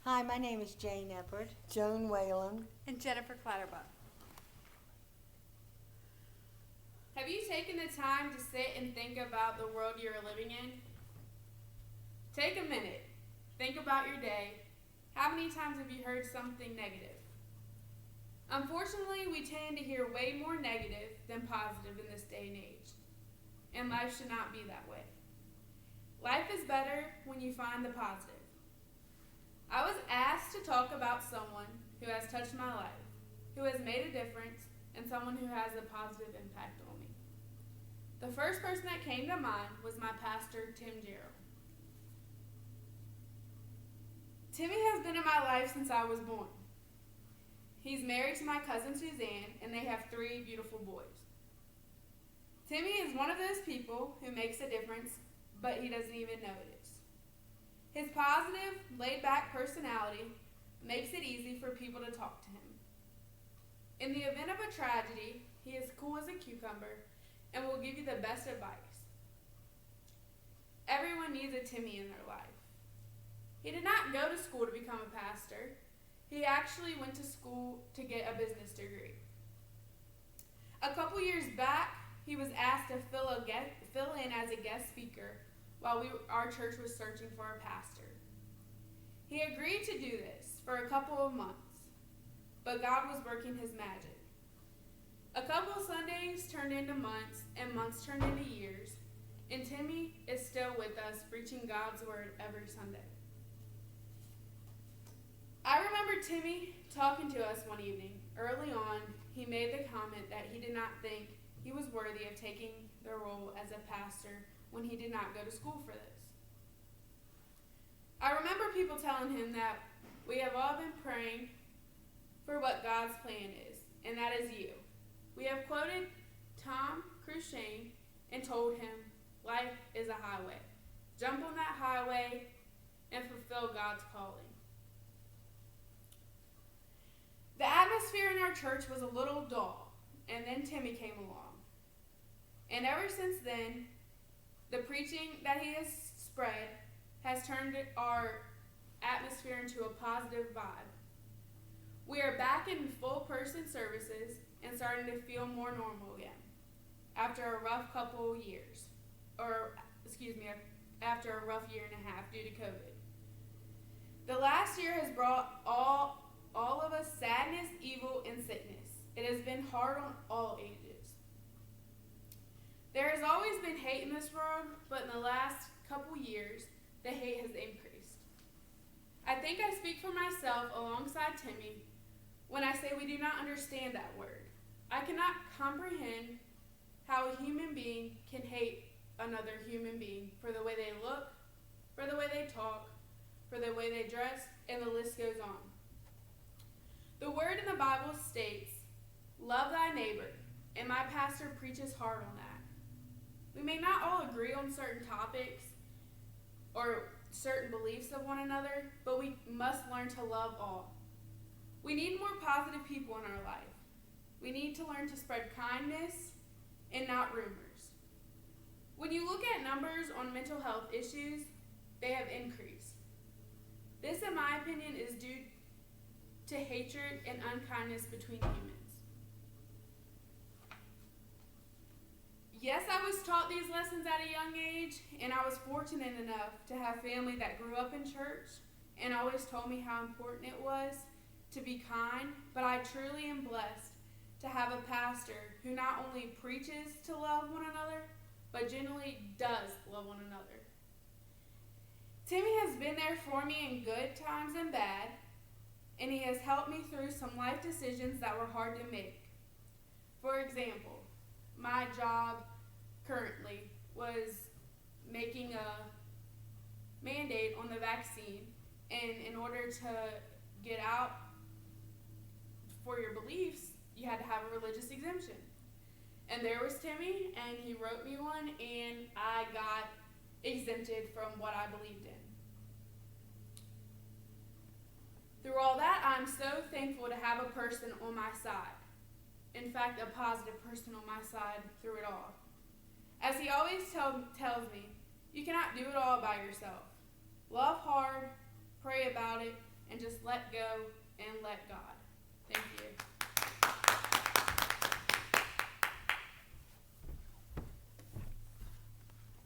Hi, my name is Jane Eppert. Joan Whalen. And Jennifer Clatterbuck. Have you taken the time to sit and think about the world you're living in? Take a minute. Think about your day. How many times have you heard something negative? Unfortunately, we tend to hear way more negative than positive in this day and age. And life should not be that way. Life is better when you find the positive. I was asked to talk about someone who has touched my life, who has made a difference, and someone who has a positive impact on me. The first person that came to mind was my pastor, Tim Gerald. Timmy has been in my life since I was born. He's married to my cousin Suzanne, and they have 3 beautiful boys. Timmy is one of those people who makes a difference, but he doesn't even know it is. His positive, laid-back personality makes it easy for people to talk to him. In the event of a tragedy, he is cool as a cucumber and will give you the best advice. Everyone needs a Timmy in their life. He did not go to school to become a pastor. He actually went to school to get a business degree. A couple years back, he was asked to fill in as a guest speaker while our church was searching for a pastor. He agreed to do this for a couple of months, but God was working his magic. A couple of Sundays turned into months, and months turned into years, and Timmy is still with us, preaching God's word every Sunday. I remember Timmy talking to us one evening. Early on, he made the comment that he did not think he was worthy of taking the role as a pastor when he did not go to school for this. I remember people telling him that we have all been praying for what God's plan is, and that is you. We have quoted Tom Cruikshank and told him, life is a highway. Jump on that highway and fulfill God's calling. The atmosphere in our church was a little dull, and then Timmy came along. And ever since then, the preaching that he has spread has turned our atmosphere into a positive vibe. We are back in full person services and starting to feel more normal again after a rough couple years, after a rough year and a half due to COVID. The last year has brought all of us sadness, evil, and sickness. It has been hard on all ages. There has always been hate in this world, but in the last couple years, the hate has increased. I think I speak for myself alongside Timmy when I say we do not understand that word. I cannot comprehend how a human being can hate another human being for the way they look, for the way they talk, for the way they dress, and the list goes on. The word in the Bible states, love thy neighbor, and my pastor preaches hard on that. We may not all agree on certain topics or certain beliefs of one another, but we must learn to love all. We need more positive people in our life. We need to learn to spread kindness and not rumors. When you look at numbers on mental health issues, they have increased. This, in my opinion, is due to hatred and unkindness between humans. Yes, I was taught these lessons at a young age, and I was fortunate enough to have family that grew up in church and always told me how important it was to be kind, but I truly am blessed to have a pastor who not only preaches to love one another, but genuinely does love one another. Timmy has been there for me in good times and bad, and he has helped me through some life decisions that were hard to make. For example, my job currently was making a mandate on the vaccine, and in order to get out for your beliefs, you had to have a religious exemption. And there was Timmy, and he wrote me one, and I got exempted from what I believed in. Through all that, I'm so thankful to have a person on my side. In fact, a positive person on my side through it all. As he always tells me, you cannot do it all by yourself. Love hard, pray about it, and just let go and let God. Thank you.